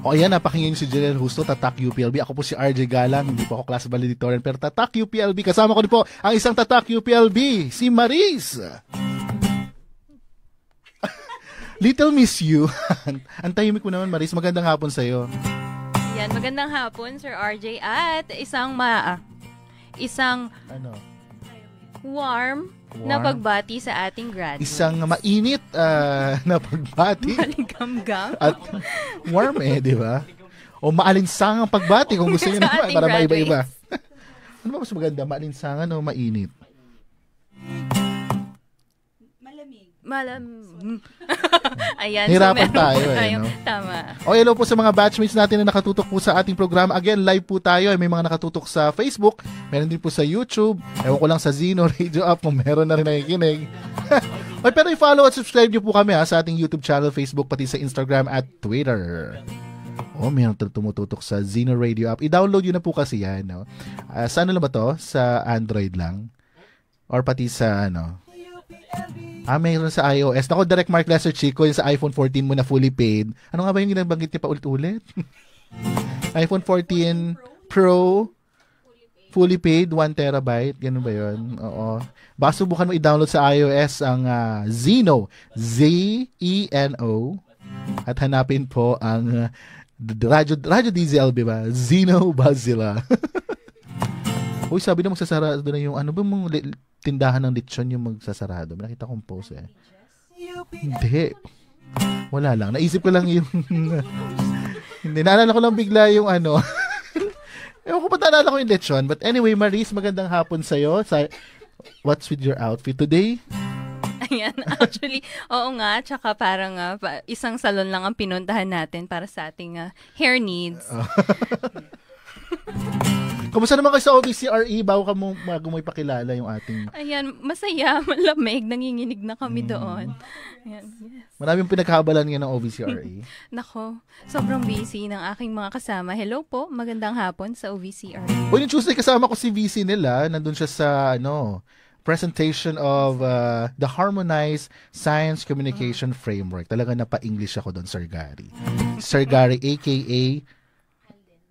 O ayan, napakinggan niyo si Janelle Justo, Tatak UPLB. Ako po si RJ Galang, hindi po ako class valedictorian, pero Tatak UPLB. Kasama ko din po ang isang Tatak UPLB, si Maris. Little Miss You. Ang tahimik mo naman, Maris. Magandang hapon sa'yo. Yan, magandang hapon, Sir RJ. At isang warm na pagbati sa ating graduates. Isang mainit na pagbati. Maligam-gam. At warm di ba? O maalinsangang pagbati kung gusto niyo naman para maiba-iba. Ano ba mas maganda? Maalinsangan o mainit? Ayan. Hirapan so tayo no? Tama. O hello po sa mga batchmates natin na nakatutok po sa ating programa. Again, live po tayo. May mga nakatutok sa Facebook. Meron din po sa YouTube. Ewan ko lang sa Zino Radio App kung meron na rin nakikinig. Oy, pero i-follow at subscribe niyo po kami sa ating YouTube channel, Facebook, pati sa Instagram at Twitter. Meron tumututok sa Zino Radio App. I-download yun na po kasi yan. No? Sa ano lang ba to? Sa Android lang? Or pati sa mayroon sa iOS. Nako, Direct Mark Lester Chico, yung sa iPhone 14 mo na fully paid. Ano nga ba yung ginabanggit niya pa ulit-ulit? iPhone 14 Pro, fully paid, 1 terabyte. Ganun ba yun? Oo. Baka subukan mo i-download sa iOS ang Zeno, Z-E-N-O. At hanapin po ang Radyo DZLB ba? Zeno Bazilla. Uy, sabi na magsasarado na yung ano ba mong tindahan ng lechon yung magsasarado. Nakita kong post Hindi. Wala lang. Naisip ko lang yung hindi. Naalala ko lang bigla yung ano. Ewan ko pa naalala ko yung lechon. But anyway, Maris, magandang hapon sa'yo. What's with your outfit today? Ayan, actually, oo nga. Tsaka parang isang salon lang ang pinuntahan natin para sa ating hair needs. Kumusta naman kayo sa OVCRE? Bago ka mo ipakilala yung ating... Ayan, masaya, malamig, nanginginig na kami doon. Ayan, yes. Maraming pinaghabalan ngayon ng OVCRE. Nako, sobrang busy ng aking mga kasama. Hello po, magandang hapon sa OVCRE. Yung Tuesday kasama ko si VC nila. Nandun siya sa presentation of the Harmonized Science Communication Framework. Talaga napa-English ako doon, Sir Gary. Sir Gary, aka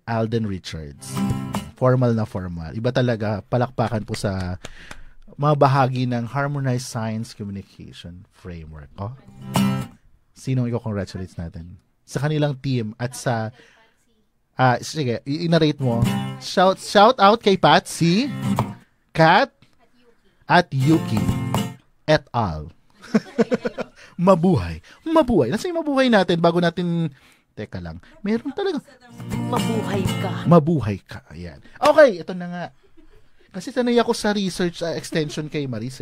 Alden Richards. Formal na formal. Iba talaga, palakpakan po sa mga bahagi ng Harmonized Science Communication Framework. Sino i-congratulate natin? Sa kanilang team at sa sige, i-narrate mo. Shout out kay Patsy, Kat, at Yuki et al. Mabuhay. Nasa yung mabuhay natin bago natin... Teka lang. Meron talaga. Mabuhay ka. Ayan. Okay, ito na nga. Kasi sanay ako sa research extension kay Maris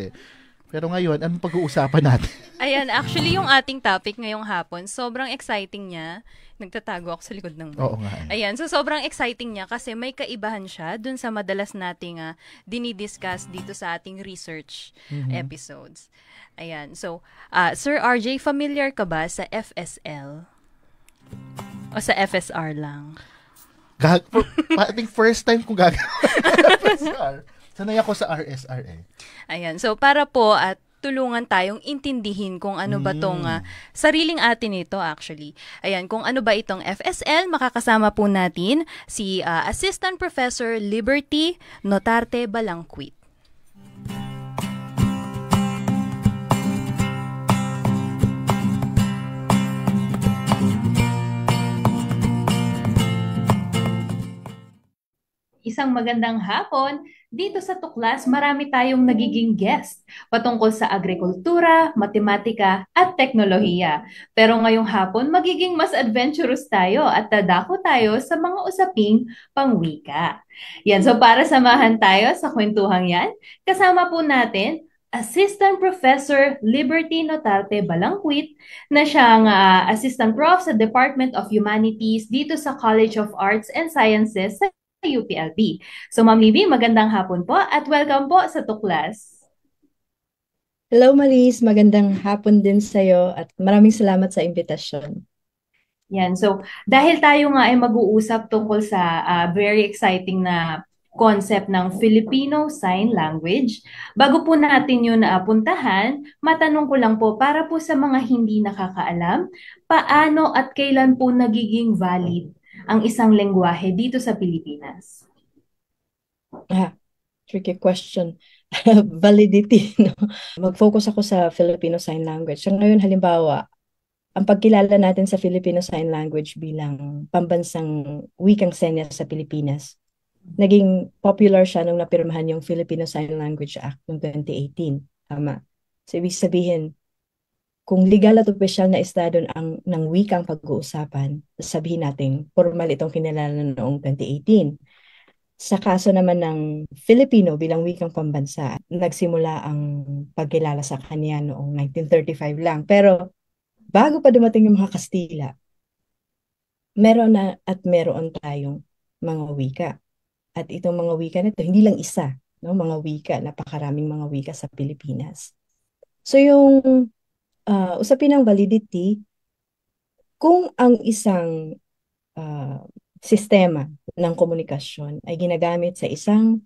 Pero ngayon, anong pag-uusapan natin? Ayan, actually yung ating topic ngayong hapon, sobrang exciting niya. Nagtatago ako sa likod ng mic. Oo nga. Ayan, so sobrang exciting niya kasi may kaibahan siya dun sa madalas nating dinidiscuss dito sa ating research episodes. Ayan, so Sir RJ, familiar ka ba sa FSL? O sa FSR lang? I think first time kong gagawin FSR. Sanay ako sa RSR Ayan, so para po at tulungan tayong intindihin kung ano ba tong sariling atin ito actually. Ayan, kung ano ba itong FSL, makakasama po natin si Assistant Professor Liberty Notarte Balangquit. Isang magandang hapon. Dito sa Tuklas, marami tayong nagiging guest patungkol sa agrikultura, matematika, at teknolohiya. Pero ngayong hapon, magiging mas adventurous tayo at dadako tayo sa mga usaping pangwika. Yan, so para samahan tayo sa kwentuhang yan, kasama po natin Assistant Professor Liberty Notarte Balangquit na siyang Assistant Prof sa Department of Humanities dito sa College of Arts and Sciences sa UPLB. So Ma'am Libby, magandang hapon po at welcome po sa Tuklas. Hello Maris, magandang hapon din sa'yo at maraming salamat sa imbitasyon. Yan, so dahil tayo nga ay mag-uusap tungkol sa very exciting na concept ng Filipino Sign Language. Bago po natin yun naapuntahan, matanong ko lang po para po sa mga hindi nakakaalam, paano at kailan po nagiging valid ang isang lengguwahe dito sa Pilipinas? Tricky question. Validity, no? Mag-focus ako sa Filipino Sign Language. So ngayon, halimbawa, ang pagkilala natin sa Filipino Sign Language bilang pambansang wikang senyas sa Pilipinas, naging popular siya nung napirmahan yung Filipino Sign Language Act noong 2018. Tama. So, ibig sabihin, kung legal at opisyal na estado ng wikang pag-uusapan, sabihin natin, formal itong kinilala noong 2018. Sa kaso naman ng Filipino bilang wikang pambansa, nagsimula ang pagkilala sa kanya noong 1935 lang. Pero bago pa dumating yung mga Kastila, meron na at meron tayong mga wika. At itong mga wika nito, hindi lang isa, no? Mga wika, napakaraming mga wika sa Pilipinas. So yung usapin ng validity, kung ang isang sistema ng komunikasyon ay ginagamit sa isang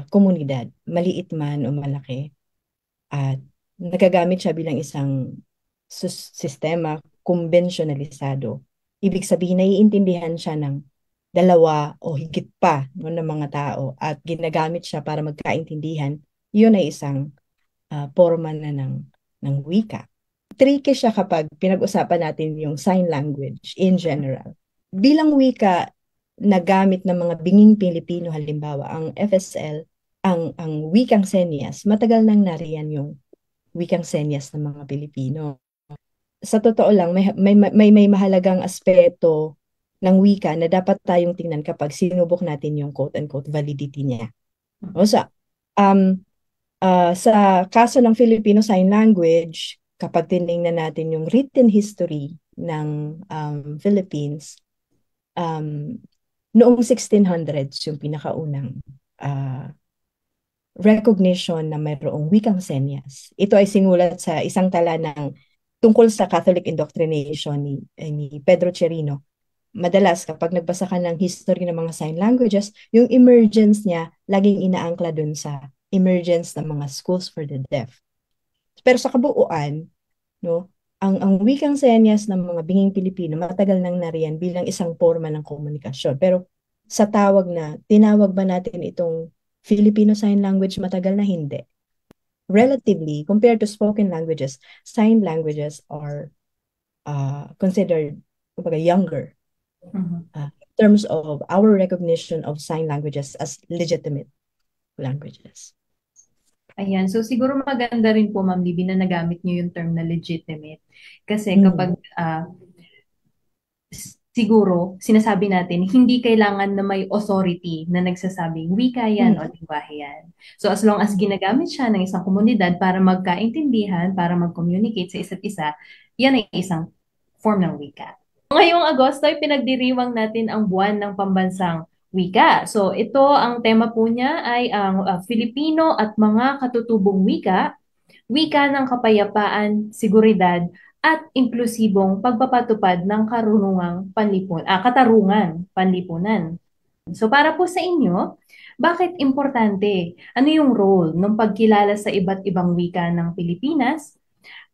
komunidad, maliit man o malaki, at nagagamit siya bilang isang sistema kumbensyonalisado, ibig sabihin naiintindihan siya ng dalawa o higit pa, no, ng mga tao at ginagamit siya para magkaintindihan, yun ay isang forma na ng wika. Tricky siya kapag pinag-usapan natin yung sign language in general. Bilang wika na gamit ng mga binging Pilipino, halimbawa, ang FSL, ang wikang senyas, matagal nang nariyan yung wikang senyas ng mga Pilipino. Sa totoo lang, may mahalagang aspeto ng wika na dapat tayong tingnan kapag sinubok natin yung quote-unquote validity niya. O sa kaso ng Filipino Sign Language, kapag tinignan natin yung written history ng Philippines, noong 1600s, yung pinakaunang recognition na mayroong wikang senyas. Ito ay sinulat sa isang tala tungkol sa Catholic indoctrination ni Pedro Chirino. Madalas, kapag nagbasa ka ng history ng mga sign languages, yung emergence niya, laging inaangkla dun sa emergence ng mga schools for the deaf. Pero sa kabuuan, no, ang wikang senyas ng mga binging Pilipino, matagal nang nariyan bilang isang forma ng komunikasyon. Pero sa tinawag ba natin itong Filipino Sign Language, matagal na hindi. Relatively, compared to spoken languages, sign languages are considered younger in terms of our recognition of sign languages as legitimate languages. Ayan. So, siguro maganda rin po, Ma'am Libby, na nagamit niyo yung term na legitimate. Kasi kapag siguro, sinasabi natin, hindi kailangan na may authority na nagsasabing wika yan o lingwahe yan. So, as long as ginagamit siya ng isang komunidad para magkaintindihan, para mag-communicate sa isa't isa, yan ay isang form ng wika. Ngayong Agosto ay pinagdiriwang natin ang buwan ng pambansang wika. So, ito, ang tema po niya ay ang Filipino at mga katutubong wika, wika ng kapayapaan, seguridad, at inklusibong pagpapatupad ng katarungan panlipunan. So para po sa inyo, bakit importante? Ano yung role ng pagkilala sa iba't ibang wika ng Pilipinas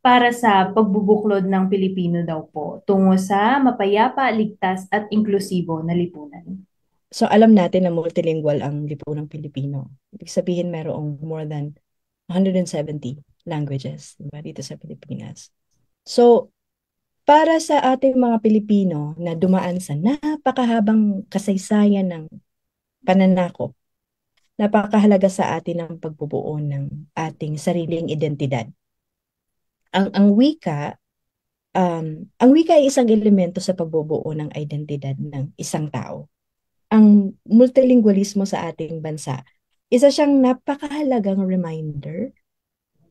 para sa pagbubuklod ng Pilipino daw po tungo sa mapayapa, ligtas at inklusibo na lipunan? So alam natin na multilingual ang lipunang Pilipino. Ibig sabihin mayroong more than 170 languages, diba, dito sa Pilipinas. So, para sa ating mga Pilipino na dumaan sa napakahabang kasaysayan ng pananakop, napakahalaga sa atin ang pagbubuo ng ating sariling identidad. Ang wika ay isang elemento sa pagbubuo ng identidad ng isang tao. Ang multilingualismo sa ating bansa, isa siyang napakahalagang reminder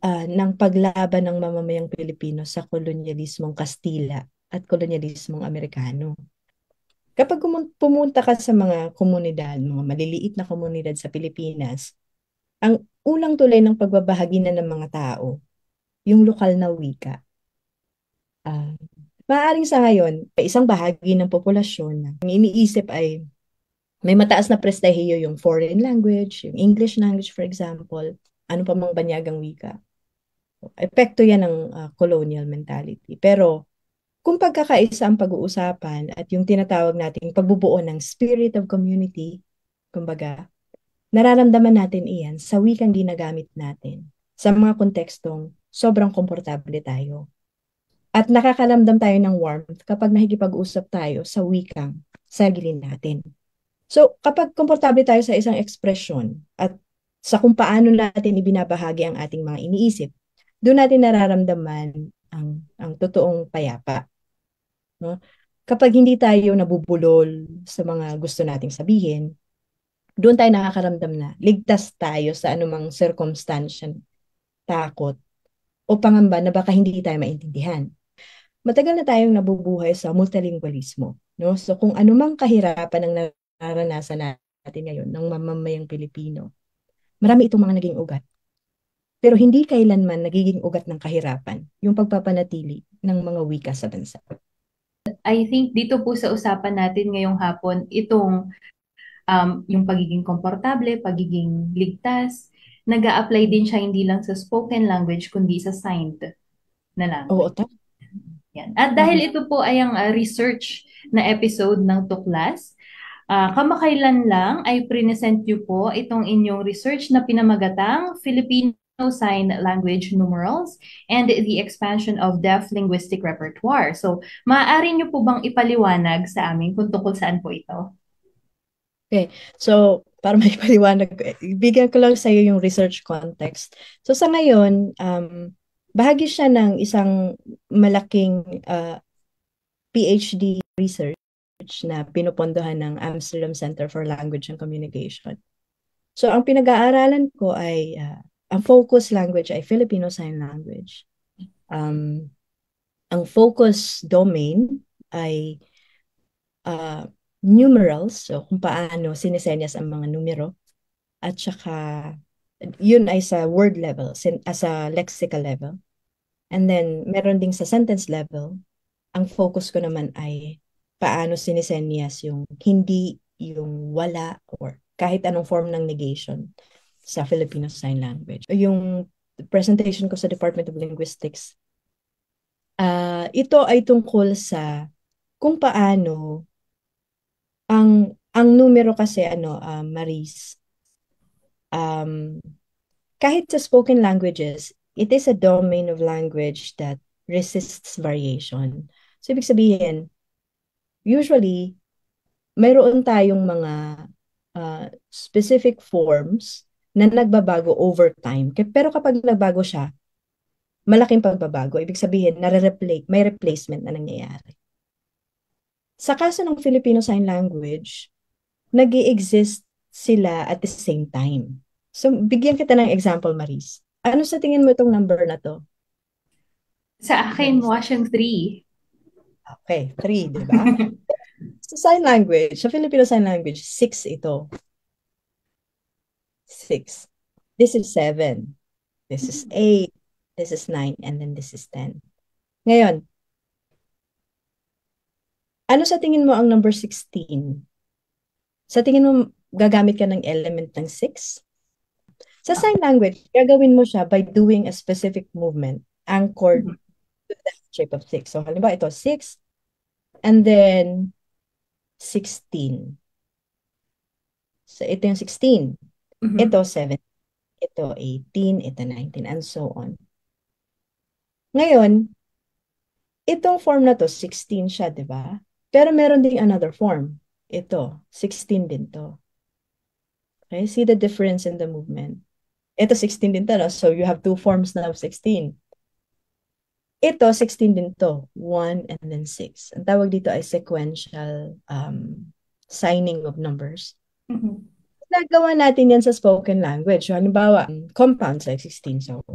ng paglaban ng mamamayang Pilipino sa kolonyalismong Kastila at kolonyalismong Amerikano. Kapag pumunta ka sa mga komunidad, mga maliliit na komunidad sa Pilipinas, ang unang tulay ng pagbabahagi na ng mga tao, yung lokal na wika. Maaaring sa ngayon, isang bahagi ng populasyon na ang iniisip ay May mataas na prestahyo yung foreign language, yung English language for example, ano pa mang banyagang wika. Epekto yan ng colonial mentality. Pero kung pagkakaisa ang pag-uusapan at yung tinatawag nating pagbubuo ng spirit of community, kumbaga, nararamdaman natin iyan sa wikang ginagamit natin sa mga kontekstong sobrang komportable tayo. At nakakaramdam tayo ng warmth kapag nakikipag-usap tayo sa wikang sarili natin. So, kapag komportable tayo sa isang ekspresyon at sa kung paano natin ibinabahagi ang ating mga iniisip, doon natin nararamdaman ang totoong payapa. No? Kapag hindi tayo nabubulol sa mga gusto nating sabihin, doon tayo nakakaramdam na ligtas tayo sa anumang circumstance, takot, o pangamba na baka hindi tayo maintindihan. Matagal na tayong nabubuhay sa multilingualismo. No? So kung anumang kahirapan ang naranasan natin ngayon ng mamamayang Pilipino, marami itong mga naging ugat. Pero hindi kailanman nagiging ugat ng kahirapan yung pagpapanatili ng mga wika sa bansa. I think dito po sa usapan natin ngayong hapon, itong yung pagiging komportable, pagiging ligtas, nag-a-apply din siya hindi lang sa spoken language, kundi sa signed na Oo, language. Yan. At dahil ito po ay ang research na episode ng Tuklas, kamakailan lang ay present niyo po itong inyong research na pinamagatang Filipino Sign Language Numerals and the Expansion of Deaf Linguistic Repertoire. So, maaari niyo po bang ipaliwanag sa amin kung tungkol saan po ito? Okay, so para may paliwanag, bigyan ko lang sa iyo yung research context. So sa ngayon, bahagi siya ng isang malaking PhD research na pinupondohan ng Amsterdam Center for Language and Communication. So ang pinag-aaralan ko ay ang focus language ay Filipino Sign Language. Ang focus domain ay numerals, so kung paano sinisenyas ang mga numero, at saka yun ay sa word level, as a lexical level. And then meron ding sa sentence level, ang focus ko naman ay paano sinisenyas yung hindi, yung wala, or kahit anong form ng negation sa Filipino Sign Language. Yung presentation ko sa Department of Linguistics, ito ay tungkol sa kung paano ang numero kasi Maris, kahit sa spoken languages, it is a domain of language that resists variation. So ibig sabihin, usually mayroon tayong mga specific forms na nagbabago over time. Pero kapag nagbago siya, malaking pagbabago. Ibig sabihin, may replacement na nangyayari. Sa kaso ng Filipino Sign Language, nag-i-exist sila at the same time. So, bigyan kita ng example, Maris. Ano sa tingin mo itong number na to? Sa akin, Washington 3. Okay, 3, di ba? Sa sign language, sa Filipino Sign Language, 6 ito. 6. This is 7. This is 8. This is 9. And then this is 10. Ngayon, ano sa tingin mo ang number 16? Sa tingin mo, gagamit ka ng element ng 6? Sa sign language, gagawin mo siya by doing a specific movement anchored to the shape of 6. So, halimbawa ito, 6, and then 16. So, ito yung 16. Ito, 7. Ito, 18. Ito, 19. And so on. Ngayon, itong form na to, 16 siya, di ba? Pero meron ding another form. Ito, 16 din to. Okay, see the difference in the movement. Ito, 16 din to, no? So you have two forms now of 16. Ito, 16 din to. 1 and then 6. Ang tawag dito ay sequential signing of numbers. Nagawa natin yan sa spoken language. So, halimbawa, compounds like 16. So,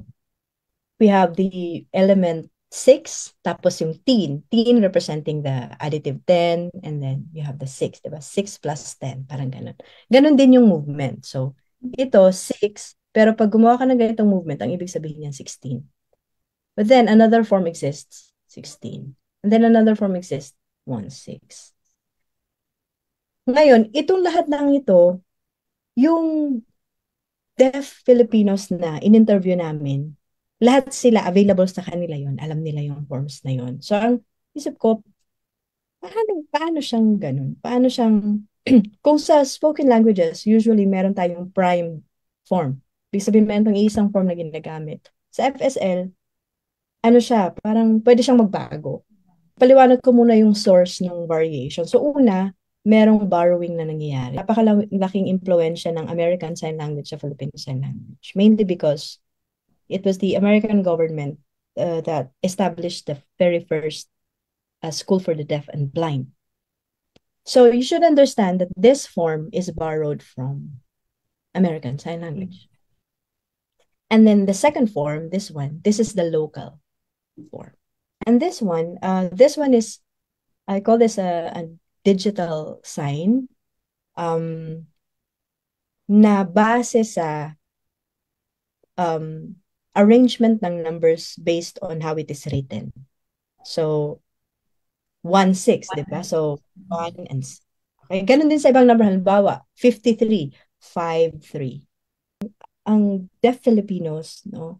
we have the element 6, tapos yung teen representing the additive 10, and then you have the 6, diba? 6 plus 10, parang ganun. Ganun din yung movement. So, ito, 6, pero pag gumawa ka ng ganitong movement, ang ibig sabihin niyan 16. But then, another form exists, 16. And then another form exists, 1, 6. Ngayon, itong lahat ng ito, yung deaf Filipinos na in-interview namin, lahat sila available sa kanila yon, alam nila yung forms na yon. So, ang isip ko, paano siyang ganun? Paano siyang, kung sa spoken languages, usually meron tayong prime form. Ibig sabihin, meron tayong isang form na ginagamit. Sa FSL, ano siya, parang pwede siyang magbago. Paliwanag ko muna yung source ng variation. So una, merong borrowing na nangyayari. Napakalaking impluensya ng American Sign Language sa Filipino Sign Language. Mainly because it was the American government that established the very first school for the deaf and blind. So you should understand that this form is borrowed from American Sign Language. And then the second form, this is the local form. And this one is, I call this a digital sign na base sa arrangement ng numbers based on how it is written. So, 1, 6, di ba? So, 1 and 6. Okay, ganun din sa ibang number. Halimbawa, 53, 5, 3. Ang deaf Filipinos, no,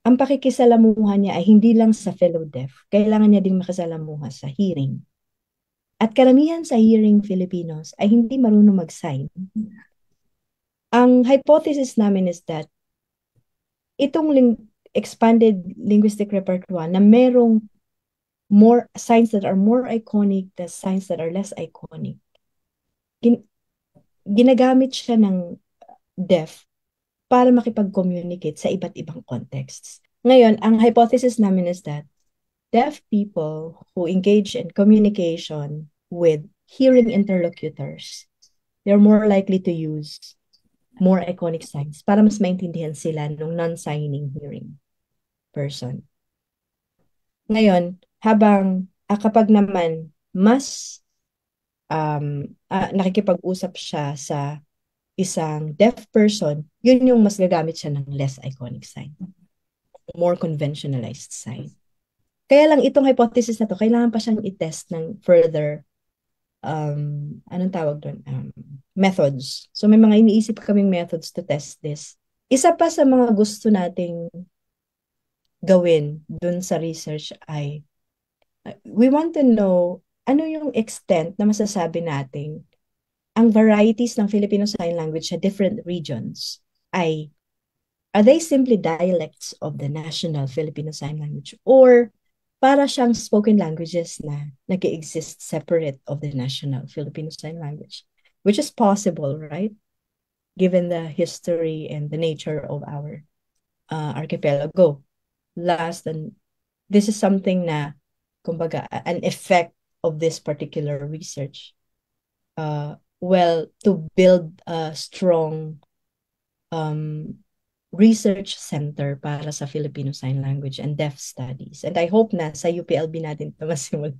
ang pakikisalamuha niya ay hindi lang sa fellow deaf. Kailangan niya ding makisalamuha sa hearing. At karamihan sa hearing Filipinos ay hindi marunong mag-sign. Ang hypothesis namin is that itong expanded linguistic repertoire na merong more signs that are more iconic than signs that are less iconic. Ginagamit siya ng deaf para makipag-communicate sa iba't ibang contexts. Ngayon, ang hypothesis namin is that deaf people who engage in communication with hearing interlocutors, they're more likely to use more iconic signs para mas maintindihan sila ng non-signing hearing person. Ngayon, kapag naman mas nakikipag-usap siya sa isang deaf person, yun yung mas gagamit siya ng less iconic sign. More conventionalized sign. Kaya lang itong hypothesis na to, kailangan pa siyang i-test ng further anong tawag doon? Methods. So may mga iniisip kaming methods to test this. Isa pa sa mga gusto nating gawin dun sa research ay we want to know ano yung extent na masasabi nating ang varieties ng Filipino Sign Language sa different regions are they simply dialects of the national Filipino Sign Language or para siyang spoken languages na nag-exist separate of the national Filipino Sign Language, which is possible, right? Given the history and the nature of our archipelago. Last, and this is something na, kumbaga, an effect of this particular research. To build a strong research center para sa Filipino Sign Language and Deaf Studies. And I hope na sa UPLB natin ito masimula.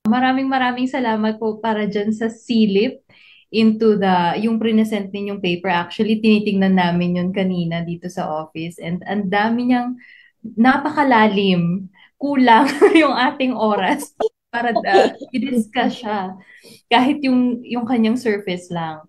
Maraming salamat po para dyan sa silip into yung present ninyong paper. Actually, tinitingnan namin yun kanina dito sa office. And ang dami niyang napakalalim. Kulang yung ating oras para i-discuss siya. Kahit yung kanyang surface lang.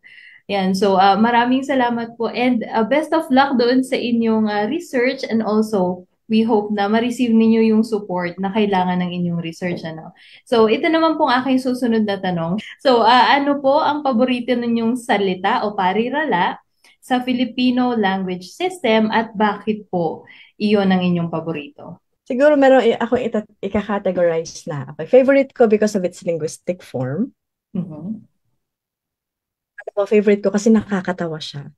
Yan. So, maraming salamat po. And best of luck doon sa inyong research, and also, we hope na ma-receive ninyo yung support na kailangan ng inyong research. Ano? So, ito naman pong aking susunod na tanong. So, ano po ang paborito ninyong salita o parirala sa Filipino language system at bakit po iyon ang inyong paborito? Siguro meron ako ika-categorize na. Okay. Favorite ko because of its linguistic form. Mm-hmm. Favorite ko kasi nakakatawa siya.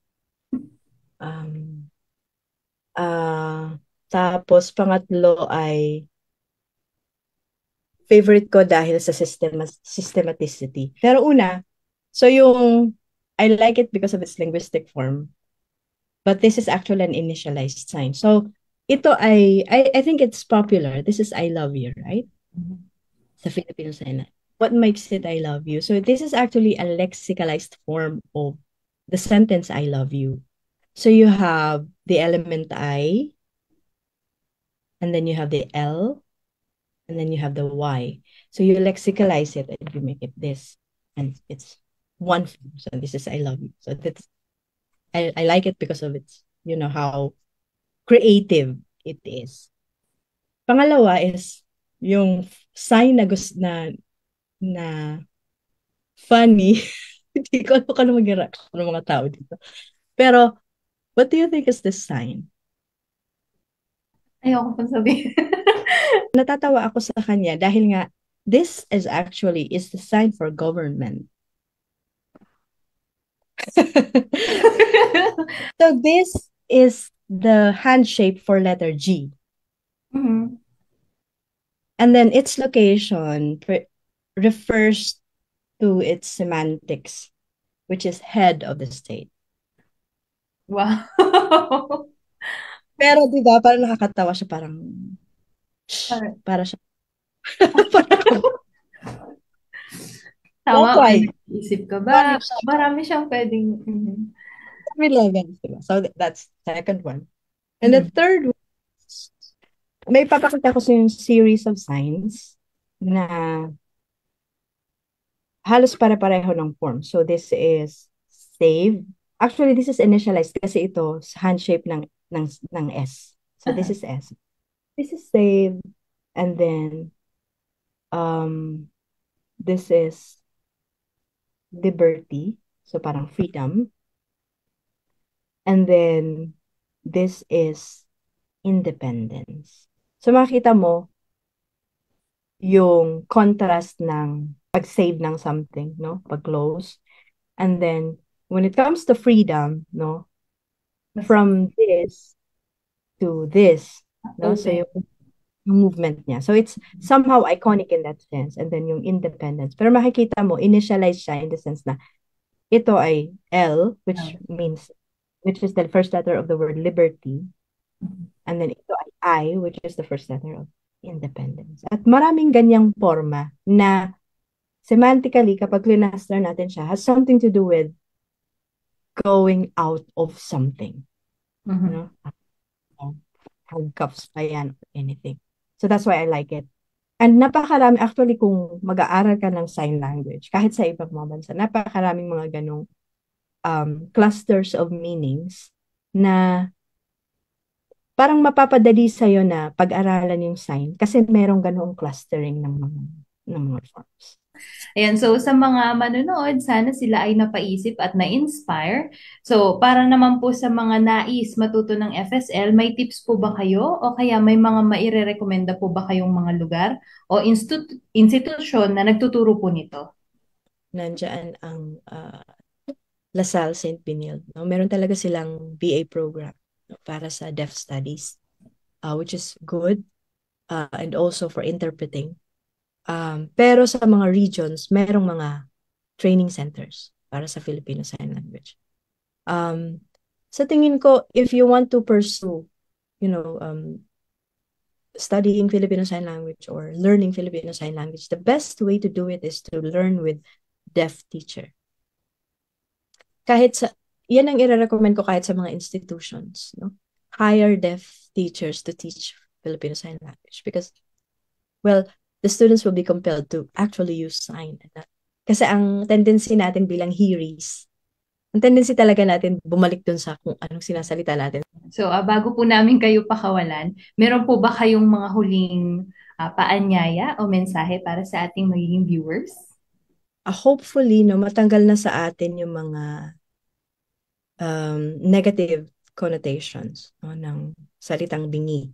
Tapos pangatlo ay favorite ko dahil sa systematicity. Pero una, so I like it because of its linguistic form. But this is actually an initialized sign. So ito I think it's popular. This is I love you, right? Mm-hmm. Sa Filipino sign. What makes it I love you? So this is actually a lexicalized form of the sentence I love you. So you have the element I, and then you have the L, and then you have the Y. So you lexicalize it and you make it this. and it's one form. So this is I love you. So that's I like it because of its, how creative it is. Pangalawa is yung sign na na funny. Hindi ko alam kung ano mag-react ng mga tao dito. Pero, what do you think is this sign? Ayoko pang sabihin. Natatawa ako sa kanya dahil nga, this is the sign for government. So, this is the handshake for letter G. Mhm. And then, its location refers to its semantics, which is head of the state. Wow. Pero, di ba, parang nakakatawa siya, parang, para siya. Tama, Why? isip ka ba? Marami siyang pwedeng... Relevance, diba? So, that's second one. And the third one, may papakita ko sa yung series of signs na halos pare-pareho ng form. So, this is save. Actually, this is initialized kasi ito hand shape ng S. So, this is S. This is save. And then, this is liberty. So, parang freedom. And then, this is independence. So, makita mo yung contrast ng pag-save ng something, no? Pag-close. And then, when it comes to freedom, no? From this to this, no? So, yung movement niya. So, it's somehow iconic in that sense. And then, yung independence. Pero makikita mo, initialize siya in the sense na ito ay L, which is the first letter of the word liberty. And then ito ay I, which is the first letter of independence. At maraming ganyang forma na semantically, kapag linaster natin siya, has something to do with going out of something. You know? Handcuffs pa yan or anything. So that's why I like it. And napakarami, actually, kung mag-aaral ka ng sign language, kahit sa ibang mga bansa, napakaraming mga ganong clusters of meanings na parang mapapadali sa'yo na pag-aralan yung sign kasi merong ganoong clustering ng mga forms. Ayan, so sa mga manonood, sana sila ay napaisip at na-inspire. So, para naman po sa mga nais matuto ng FSL, may tips po ba kayo? O kaya may mga maire-recommenda po ba kayong mga lugar o institusyon na nagtuturo po nito? Nandiyan ang LaSalle St. Benilde. No? Meron talaga silang BA program para sa deaf studies, which is good, and also for interpreting. Pero sa mga regions, merong mga training centers para sa Filipino Sign Language. Sa tingin ko, if you want to pursue, studying Filipino Sign Language or learning Filipino Sign Language, the best way to do it is to learn with deaf teacher. Yan ang i-recommend ko kahit sa mga institutions, no? Hire deaf teachers to teach Filipino Sign Language because, well, the students will be compelled to actually use sign. Kasi ang tendency natin bilang hearies, ang tendency talaga natin bumalik dun sa kung anong sinasalita natin. So, bago po namin kayo pakawalan, meron po ba kayong mga huling paanyaya o mensahe para sa ating magiging viewers? Hopefully, matanggal na sa atin yung mga negative connotations ng salitang bingi.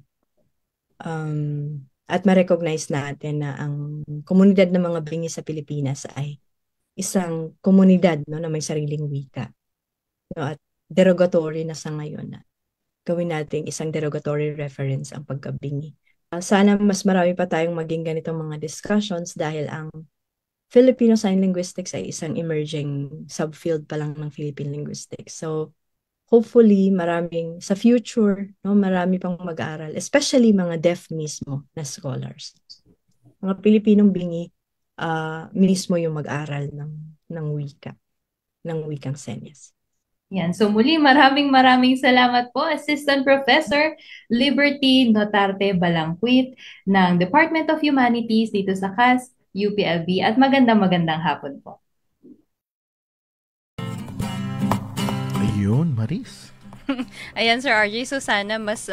At ma-recognize natin na ang komunidad ng mga bingi sa Pilipinas ay isang komunidad na may sariling wika. At derogatory na sa ngayon na gawin natin isang derogatory reference ang pagkabingi. Sana mas marami pa tayong maging ganitong mga discussions dahil ang Filipino Sign Linguistics ay isang emerging subfield pa lang ng Philippine Linguistics. So, hopefully, sa future, marami pang mag-aaral, especially mga deaf mismo na scholars. Mga Pilipinong bingi mismo yung mag-aral ng wika, ng wikang senyas. Yan. So muli, maraming salamat po, Assistant Professor Liberty Notarte Balangquit ng Department of Humanities dito sa CAS, UPLB at magandang hapon po. Yun, Maris. Ayan, Sir RJ. So, sana mas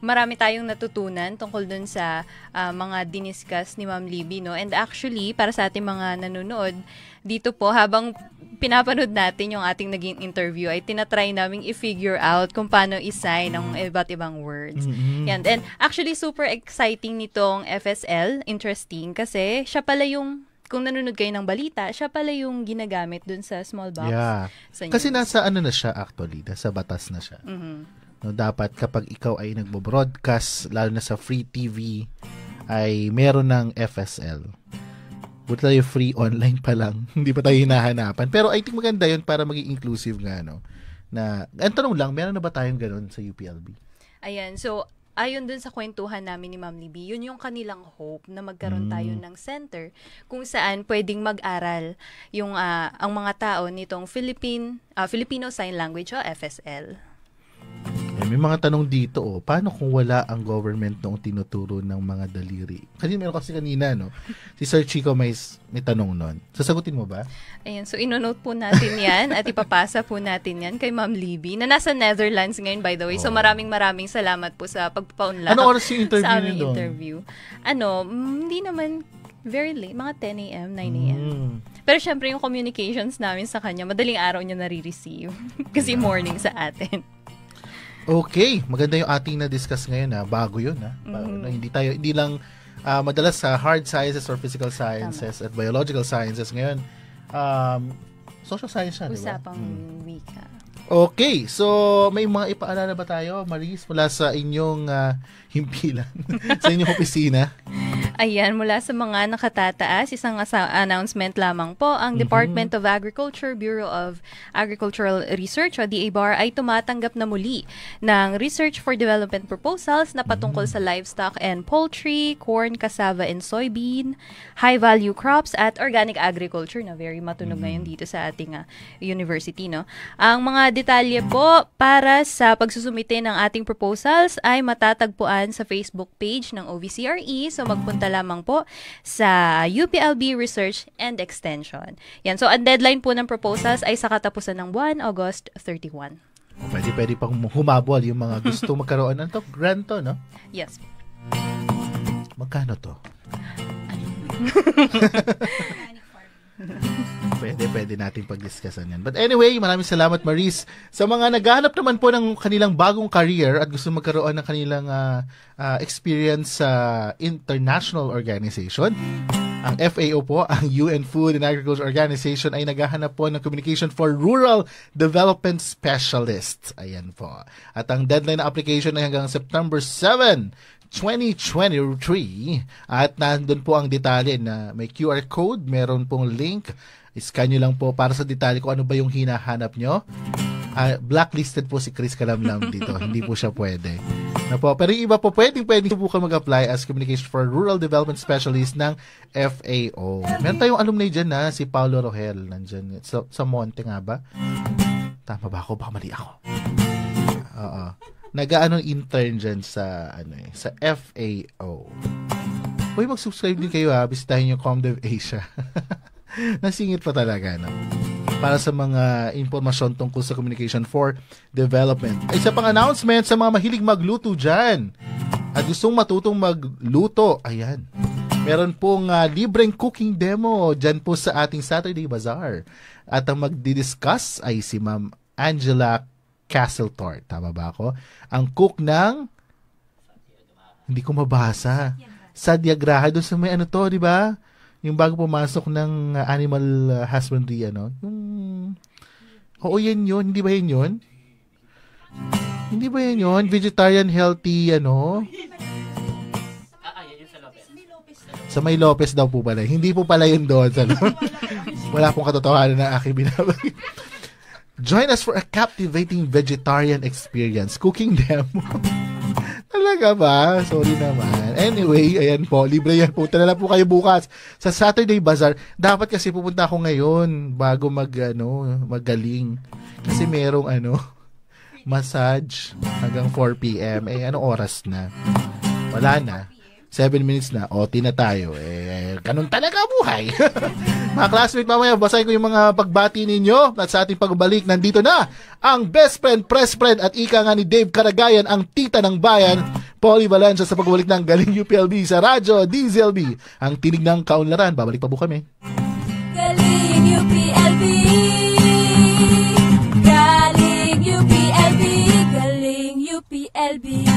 marami tayong natutunan tungkol dun sa mga diniscuss ni Ma'am Libby, no? And actually, para sa ating mga nanonood, dito po, habang pinapanood natin yung ating naging interview, ay tinatry naming i-figure out kung paano i-sign ng iba't ibang words. Yan. And actually, super exciting nitong FSL. Interesting. Kasi siya pala yung, kung nanonood kayo ng balita, siya pala yung ginagamit dun sa small box. Yeah. Sa Kasi news. nasa ano na siya actually, nasa batas na siya. No, dapat kapag ikaw ay nagbo-broadcast, lalo na sa free TV, ay meron ng FSL. Buti tayo free online pa lang. Hindi pa tayo hinahanapan. Pero I think maganda yun para maging inclusive nga, no? Na, ang tanong lang, meron na ba tayong ganun sa UPLB? Ayan, so ayon dun sa kwentuhan namin ni Ma'am Libby, yun yung kanilang hope na magkaroon tayo ng center kung saan pwedeng mag-aral yung ang mga tao nitong Filipino Sign Language o FSL. May mga tanong dito, paano kung wala ang government noong tinuturo ng mga daliri? Kasi meron kasi kanina, no? Si Sir Chico may tanong nun. Sasagutin mo ba? Ayan, so inonote po natin yan at ipapasa po natin yan kay Ma'am Libby na nasa Netherlands ngayon, by the way. So maraming salamat po sa pagpapaunlak. Ano oras yung interview sa aming niyo doon? interview? Hindi naman very late, mga 10 a.m., 9 a.m. Pero syempre yung communications namin sa kanya, madaling araw niya nare-receive. Kasi morning sa atin. Okay, maganda yung ating na-discuss ngayon, ha? Bago yun, ha? Hindi lang madalas sa hard sciences or physical sciences at biological sciences ngayon. Social science siya, di ba? Usapang wika. Okay, so may mga ipaalala ba tayo, Maris, mula sa inyong himpilan, sa inyong opisina? Ayan, mula sa mga nakatataas, isang announcement lamang po, ang Department of Agriculture, Bureau of Agricultural Research o DABAR ay tumatanggap na muli ng Research for Development proposals na patungkol sa livestock and poultry, corn, cassava and soybean, high-value crops at organic agriculture na very matunog ngayon dito sa ating university, no? Ang mga detalye po para sa pagsusumite ng ating proposals ay matatagpuan sa Facebook page ng OVCRE. So magpunta lamang po sa UPLB Research and Extension. Yan. So ang deadline po ng proposals ay sa katapusan ng buwan, August 31. Pwede pang humabol yung mga gusto magkaroon ng grant to, no? Yes. Magkano to? Pwede natin pag-discussan yan. But anyway, maraming salamat, Maris. Sa mga naghahanap naman po ng kanilang bagong career at gusto magkaroon ng kanilang experience sa international organization, ang FAO po, ang UN Food and Agriculture Organization, ay naghahanap po ng Communication for Rural Development Specialists. Ayan po. At ang deadline na application ay hanggang September 7, 2023 at nandun po ang detalye na may QR code, meron pong link, scan nyo lang po para sa detalye kung ano ba yung hinahanap nyo. Blacklisted po si Chris Kalamlam dito, hindi po siya pwede na po. Pero yung iba po pwedeng po kayo mag-apply as Communication for Rural Development Specialist ng FAO. Meron tayong alumni dyan na si Paulo Rohel nandyan sa Monte nga ba? Tama ba ako? Baka mali ako. Oo. Nag-intern dyan sa sa FAO. Uy, mag-subscribe din kayo, bisitahin yung Comdev Asia. Nasingit pa talaga, no? Para sa mga impormasyon tungkol sa Communication for Development. Isa pang announcement sa mga mahilig magluto dyan at gustong matutong magluto, ayan, meron pong libreng cooking demo dyan po sa ating Saturday Bazaar. At ang magdi-discuss ay si Ma'am Angela Castletort. Tama ba ako? Ang cook ng hindi ko mabasa. Satyagraha. Doon sa may di ba? Yung bago pumasok ng animal husbandry, Oo, yan yun. Hindi ba yan yun? Hindi ba yan yun? Vegetarian, healthy, Sa May Lopez daw po pala. Hindi po pala yun doon. Wala pong katotohanan na aking binabagay. Join us for a captivating vegetarian experience. Cooking demo. Talaga ba? Sorry naman. Anyway, ayan po. Libre yan. Punta na lang po kayo bukas sa Saturday Bazaar. Dapat kasi pupunta ako ngayon bago magaling. Kasi merong massage hanggang 4 p.m. Anong oras na? Wala na. 7 minutes na. O, tina tayo. Ganun talaga buhay. Mga classmates, mamaya basahin ko yung mga pagbati ninyo at sa ating pagbalik, nandito na ang best friend, press friend at ika nga ni Dave Caragayan, ang tita ng bayan, Polly Valencia sa pagbalik ng Galing UPLB sa Radyo DZLB, ang tinig ng kaunlaran. Babalik pa po kami. Galing UPLB, Galing UPLB, Galing UPLB.